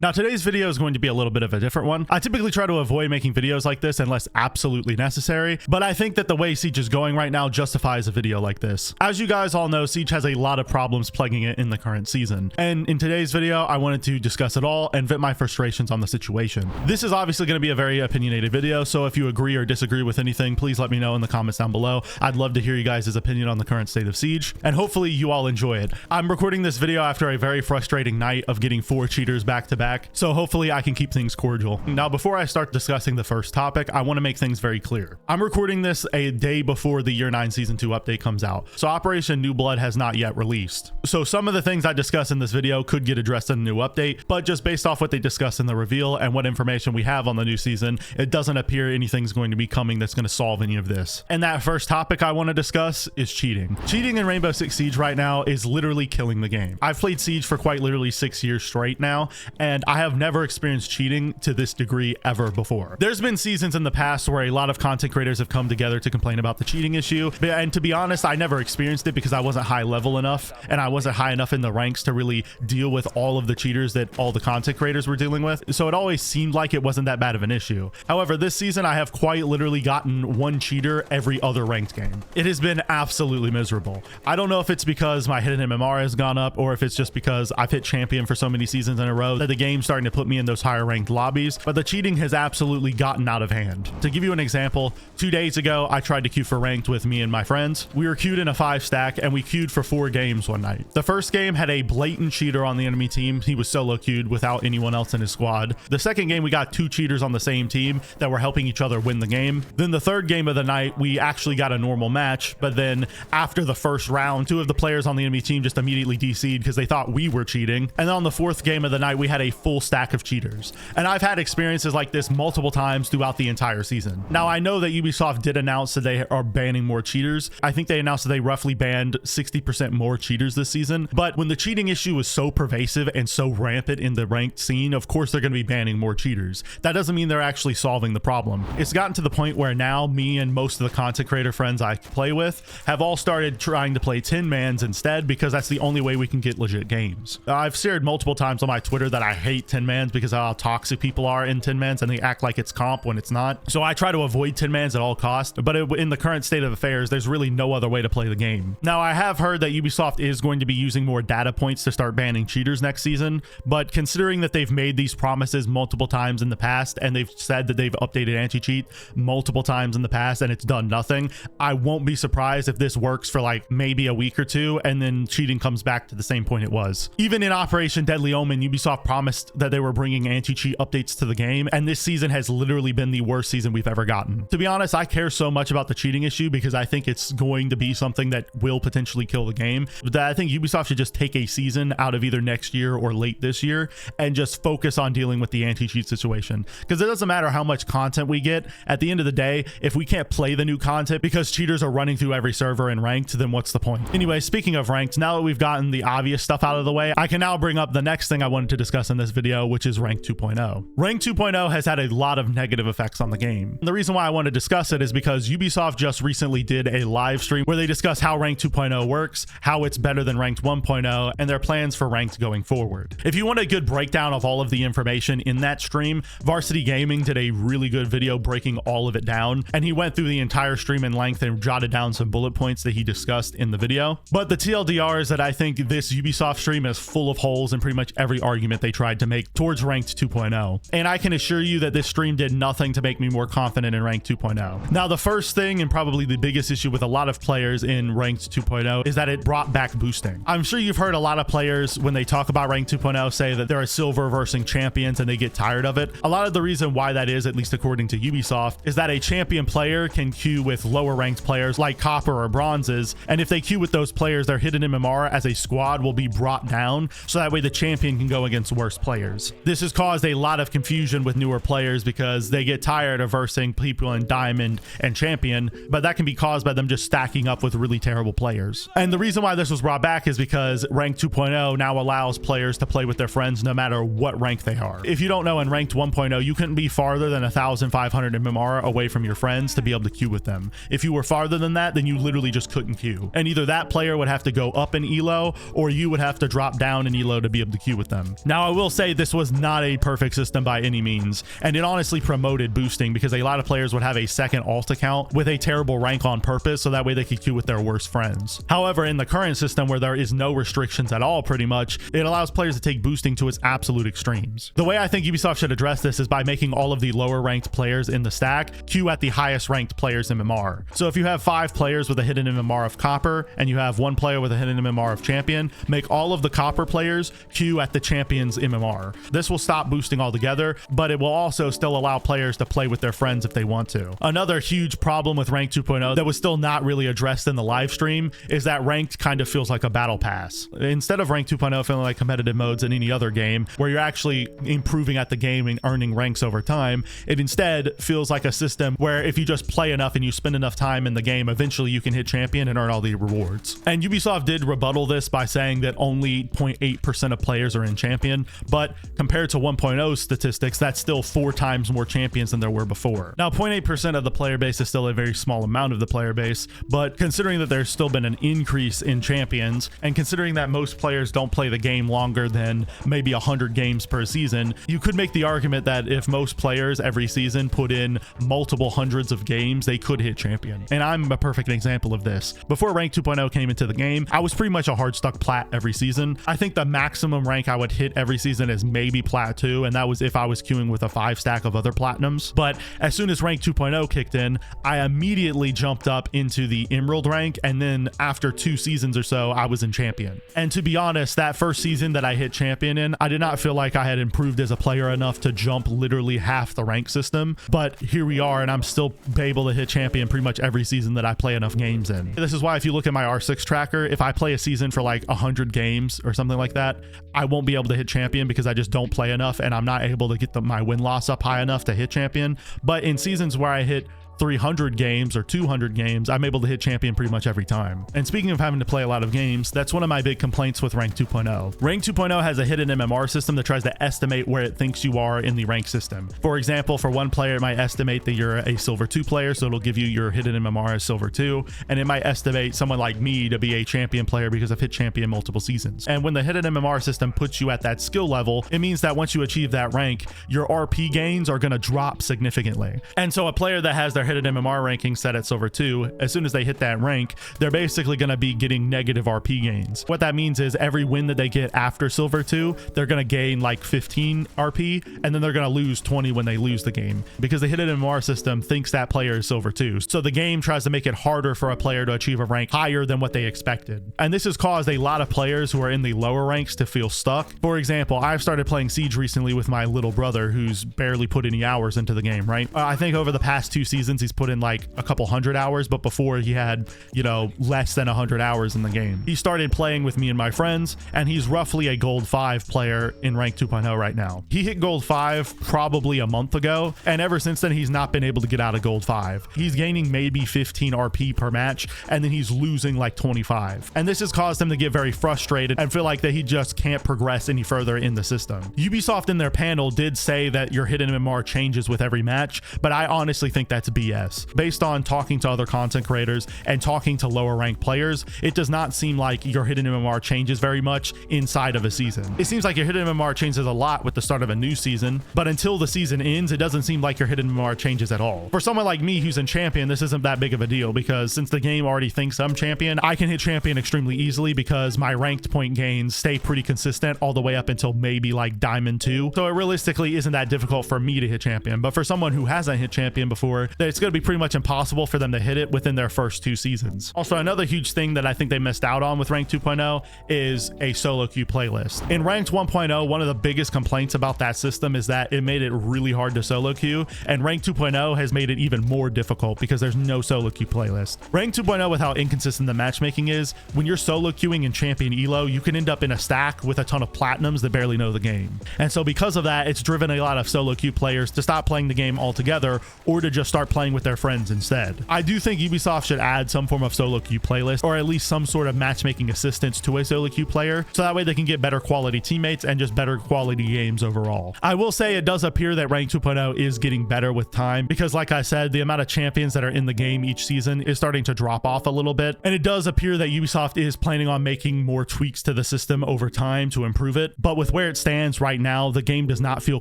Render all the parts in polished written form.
Now today's video is going to be a little bit of a different one. I typically try to avoid making videos like this unless absolutely necessary, but I think that the way Siege is going right now justifies a video like this. As you guys all know, Siege has a lot of problems plaguing it in the current season, and in today's video I wanted to discuss it all and vent my frustrations on the situation. This is obviously going to be a very opinionated video, so if you agree or disagree with anything, please let me know in the comments down below. I'd love to hear you guys' opinion on the current state of Siege, and hopefully you all enjoy it. I'm recording this video after a very frustrating night of getting 4 cheaters back to back, so hopefully I can keep things cordial. Now, before I start discussing the first topic, I want to make things very clear. I'm recording this a day before the Year 9 Season 2 update comes out, so Operation New Blood has not yet released. So some of the things I discuss in this video could get addressed in a new update, but just based off what they discuss in the reveal and what information we have on the new season, it doesn't appear anything's going to be coming that's going to solve any of this. And that first topic I want to discuss is cheating. Cheating in Rainbow Six Siege right now is literally killing the game. I've played Siege for quite literally 6 years straight now, and I have never experienced cheating to this degree ever before. There's been seasons in the past where a lot of content creators have come together to complain about the cheating issue, and to be honest, I never experienced it because I wasn't high level enough and I wasn't high enough in the ranks to really deal with all of the cheaters that all the content creators were dealing with, so it always seemed like it wasn't that bad of an issue. However, this season I have quite literally gotten one cheater every other ranked game. It has been absolutely miserable. I don't know if it's because my hidden MMR has gone up or if it's just because I've hit champion for so many seasons in a row that the game's starting to put me in those higher ranked lobbies, but the cheating has absolutely gotten out of hand. To give you an example, 2 days ago I tried to queue for ranked with me and my friends. We were queued in a 5 stack and we queued for 4 games one night. The first game had a blatant cheater on the enemy team. He was solo queued without anyone else in his squad. The second game we got 2 cheaters on the same team that were helping each other win the game. Then the third game of the night we actually got a normal match, but then after the first round 2 of the players on the enemy team just immediately DC'd because they thought we were cheating. And then on the 4th game of the night we had a full stack of cheaters. And I've had experiences like this multiple times throughout the entire season. Now I know that Ubisoft did announce that they are banning more cheaters. I think they announced that they roughly banned 60% more cheaters this season, but when the cheating issue is so pervasive and so rampant in the ranked scene, of course they're going to be banning more cheaters. That doesn't mean they're actually solving the problem. It's gotten to the point where now me and most of the content creator friends I play with have all started trying to play 10-mans instead because that's the only way we can get legit games. I've shared multiple times on my Twitter that I hate 10-mans because of how toxic people are in 10-mans and they act like it's comp when it's not. So I try to avoid 10-mans at all costs, but in the current state of affairs, there's really no other way to play the game. Now I have heard that Ubisoft is going to be using more data points to start banning cheaters next season, but considering that they've made these promises multiple times in the past and they've said that they've updated anti-cheat multiple times in the past and it's done nothing, I won't be surprised if this works for like maybe a week or 2 and then cheating comes back to the same point it was. Even in Operation Deadly Omen, Ubisoft promised that they were bringing anti-cheat updates to the game, and this season has literally been the worst season we've ever gotten. To be honest, I care so much about the cheating issue because I think it's going to be something that will potentially kill the game, that I think Ubisoft should just take a season out of either next year or late this year and just focus on dealing with the anti-cheat situation, because it doesn't matter how much content we get. At the end of the day, if we can't play the new content because cheaters are running through every server in ranked, then what's the point? Anyway, speaking of ranked, now that we've gotten the obvious stuff out of the way, I can now bring up the next thing I wanted to discuss in this video, which is Rank 2.0. Rank 2.0 has had a lot of negative effects on the game. And the reason why I want to discuss it is because Ubisoft just recently did a live stream where they discuss how Rank 2.0 works, how it's better than Ranked 1.0, and their plans for Ranked going forward. If you want a good breakdown of all of the information in that stream, Varsity Gaming did a really good video breaking all of it down, and he went through the entire stream in length and jotted down some bullet points that he discussed in the video. But the TLDR is that I think this Ubisoft stream is full of holes in pretty much every argument they tried to make towards Ranked 2.0. And I can assure you that this stream did nothing to make me more confident in Ranked 2.0. Now, the first thing and probably the biggest issue with a lot of players in Ranked 2.0 is that it brought back boosting. I'm sure you've heard a lot of players when they talk about Ranked 2.0 say that they're a silver versing champions and they get tired of it. A lot of the reason why that is, at least according to Ubisoft, is that a champion player can queue with lower ranked players like copper or bronzes, and if they queue with those players, their hidden MMR as a squad will be brought down, so that way the champion can go against worse players. This has caused a lot of confusion with newer players because they get tired of versing people in diamond and champion, but that can be caused by them just stacking up with really terrible players. And the reason why this was brought back is because Rank 2.0 now allows players to play with their friends no matter what rank they are. If you don't know, in Ranked 1.0 you couldn't be farther than 1,500 MMR away from your friends to be able to queue with them. If you were farther than that, then you literally just couldn't queue, and either that player would have to go up in elo or you would have to drop down in elo to be able to queue with them. Now I will will say this was not a perfect system by any means, and it honestly promoted boosting because a lot of players would have a second alt account with a terrible rank on purpose so that way they could queue with their worst friends. However, in the current system where there is no restrictions at all pretty much, it allows players to take boosting to its absolute extremes. The way I think Ubisoft should address this is by making all of the lower ranked players in the stack queue at the highest ranked players in MMR. So if you have 5 players with a hidden MMR of Copper and you have 1 player with a hidden MMR of Champion, make all of the Copper players queue at the Champion's MMR. This will stop boosting altogether, but it will also still allow players to play with their friends if they want to. Another huge problem with Ranked 2.0 that was still not really addressed in the live stream is that Ranked kind of feels like a battle pass. Instead of Ranked 2.0 feeling like competitive modes in any other game where you're actually improving at the game and earning ranks over time, it instead feels like a system where if you just play enough and you spend enough time in the game, eventually you can hit Champion and earn all the rewards. And Ubisoft did rebuttal this by saying that only 0.8% of players are in Champion, but compared to 1.0 statistics, that's still 4 times more champions than there were before. Now, 0.8% of the player base is still a very small amount of the player base, but considering that there's still been an increase in champions, and considering that most players don't play the game longer than maybe 100 games per season, you could make the argument that if most players every season put in multiple hundreds of games, they could hit Champion. And I'm a perfect example of this. Before Rank 2.0 came into the game, I was pretty much a hard stuck plat every season. I think the maximum rank I would hit every season is maybe plat 2, and that was if I was queuing with a 5 stack of other platinums. But as soon as Rank 2.0 kicked in, I immediately jumped up into the Emerald rank, and then after 2 seasons or so, I was in Champion. And to be honest, that first season that I hit Champion in, I did not feel like I had improved as a player enough to jump literally half the rank system, but here we are, and I'm still able to hit Champion pretty much every season that I play enough games in. This is why if you look at my R6 tracker, if I play a season for like 100 games or something like that, I won't be able to hit Champion because I just don't play enough and I'm not able to get my win-loss up high enough to hit Champion. But in seasons where I hit 300 games or 200 games, I'm able to hit Champion pretty much every time. And speaking of having to play a lot of games, that's one of my big complaints with Rank 2.0. Rank 2.0 has a hidden MMR system that tries to estimate where it thinks you are in the rank system. For example, for one player, it might estimate that you're a Silver 2 player, so it'll give you your hidden MMR as Silver 2, and it might estimate someone like me to be a Champion player because I've hit Champion multiple seasons. And when the hidden MMR system puts you at that skill level, it means that once you achieve that rank, your RP gains are going to drop significantly. And so a player that has their hidden MMR ranking set at Silver 2, as soon as they hit that rank, they're basically going to be getting negative RP gains. What that means is every win that they get after Silver 2, they're going to gain like 15 RP, and then they're going to lose 20 when they lose the game, because the hidden MMR system thinks that player is Silver 2. So the game tries to make it harder for a player to achieve a rank higher than what they expected. And this has caused a lot of players who are in the lower ranks to feel stuck. For example, I've started playing Siege recently with my little brother who's barely put any hours into the game, right? I think over the past 2 seasons, he's put in like a couple hundred hours, but before he had, you know, less than 100 hours in the game. He started playing with me and my friends, and he's roughly a gold 5 player in Rank 2.0 right now. He hit gold 5 probably a month ago, and ever since then, he's not been able to get out of gold 5. He's gaining maybe 15 RP per match, and then he's losing like 25. And this has caused him to get very frustrated and feel like that he just can't progress any further in the system. Ubisoft in their panel did say that your hidden MMR changes with every match, but I honestly think that's BS. Based on talking to other content creators and talking to lower ranked players, it does not seem like your hidden MMR changes very much inside of a season. It seems like your hidden MMR changes a lot with the start of a new season, but until the season ends, it doesn't seem like your hidden MMR changes at all. For someone like me who's in Champion, this isn't that big of a deal, because since the game already thinks I'm Champion, I can hit Champion extremely easily because my ranked point gains stay pretty consistent all the way up until maybe like Diamond 2. So it realistically isn't that difficult for me to hit Champion, but for someone who hasn't hit Champion before, it's going to be pretty much impossible for them to hit it within their first 2 seasons. Also, another huge thing that I think they missed out on with Ranked 2.0 is a solo queue playlist. In Ranked 1.0, one of the biggest complaints about that system is that it made it really hard to solo queue, and Ranked 2.0 has made it even more difficult because there's no solo queue playlist. Ranked 2.0, with how inconsistent the matchmaking is, when you're solo queuing in Champion Elo, you can end up in a stack with a ton of platinums that barely know the game. And so because of that, it's driven a lot of solo queue players to stop playing the game altogether, or to just start playing playing with their friends instead. I do think Ubisoft should add some form of solo queue playlist, or at least some sort of matchmaking assistance to a solo queue player, so that way they can get better quality teammates and just better quality games overall. I will say it does appear that Rank 2.0 is getting better with time, because like I said, the amount of champions that are in the game each season is starting to drop off a little bit, and it does appear that Ubisoft is planning on making more tweaks to the system over time to improve it. But with where it stands right now, the game does not feel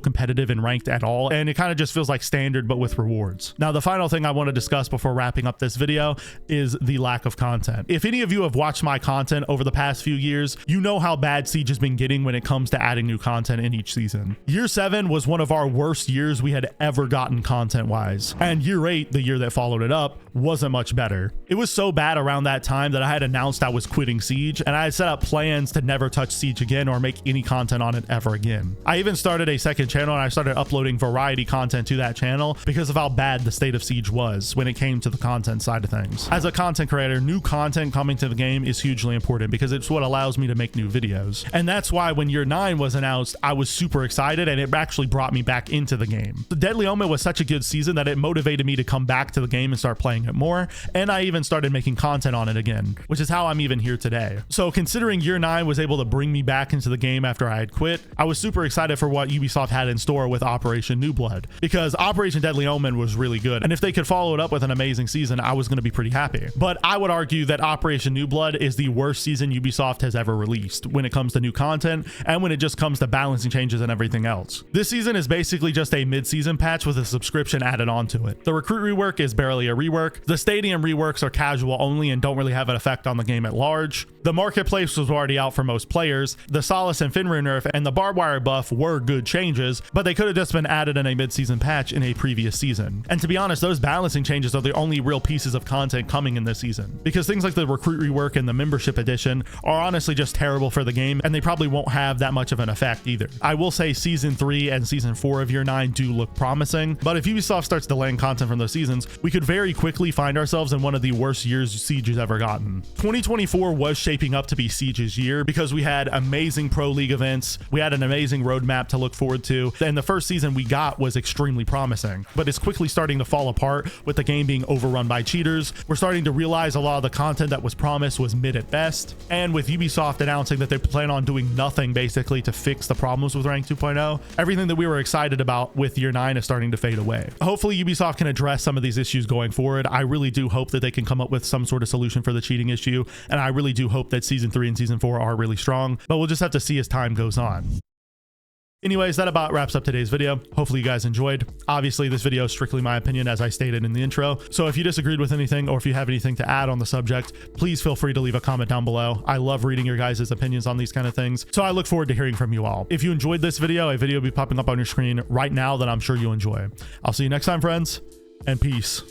competitive in ranked at all, and it kind of just feels like standard but with rewards. Now, the final thing I want to discuss before wrapping up this video is the lack of content. If any of you have watched my content over the past few years, you know how bad Siege has been getting when it comes to adding new content in each season. Year 7 was one of our worst years we had ever gotten content wise, and year 8, the year that followed it up, wasn't much better. It was so bad around that time that I had announced I was quitting Siege, and I had set up plans to never touch Siege again or make any content on it ever again. I even started a second channel, and I started uploading variety content to that channel because of how bad the state of Siege was when it came to the content side of things. As a content creator, new content coming to the game is hugely important because it's what allows me to make new videos. And that's why when year 9 was announced, I was super excited, and it actually brought me back into the game. The Deadly Omen was such a good season that it motivated me to come back to the game and start playing it more, and I even started making content on it again, which is how I'm even here today. So considering year 9 was able to bring me back into the game after I had quit, I was super excited for what Ubisoft had in store with Operation New Blood, because Operation Deadly Omen was really good, and if they could follow it up with an amazing season, I was going to be pretty happy. But I would argue that Operation New Blood is the worst season Ubisoft has ever released when it comes to new content and when it just comes to balancing changes and everything else. This season is basically just a mid-season patch with a subscription added onto it. The recruit rework is barely a rework. The stadium reworks are casual only and don't really have an effect on the game at large. The marketplace was already out for most players. The Solace and Fenrir nerf and the barbed wire buff were good changes, but they could have just been added in a mid-season patch in a previous season. And to be honest, those balancing changes are the only real pieces of content coming in this season, because things like the recruit rework and the membership edition are honestly just terrible for the game, and they probably won't have that much of an effect either. I will say season 3 and season 4 of year 9 do look promising, but if Ubisoft starts delaying content from those seasons, we could very quickly find ourselves in one of the worst years Siege has ever gotten. 2024 was shaping up to be Siege's year because we had amazing Pro League events, we had an amazing roadmap to look forward to, and the first season we got was extremely promising, but it's quickly starting to fall apart with the game being overrun by cheaters. We're starting to realize a lot of the content that was promised was mid at best, and with Ubisoft announcing that they plan on doing nothing basically to fix the problems with Rank 2.0, everything that we were excited about with year 9 is starting to fade away. Hopefully Ubisoft can address some of these issues going forward. I really do hope that they can come up with some sort of solution for the cheating issue, and I really do hope that season 3 and season 4 are really strong, but we'll just have to see as time goes on. Anyways, that about wraps up today's video. Hopefully you guys enjoyed. Obviously, this video is strictly my opinion, as I stated in the intro. So if you disagreed with anything, or if you have anything to add on the subject, please feel free to leave a comment down below. I love reading your guys' opinions on these kind of things, so I look forward to hearing from you all. If you enjoyed this video, a video will be popping up on your screen right now that I'm sure you'll enjoy. I'll see you next time, friends, and peace.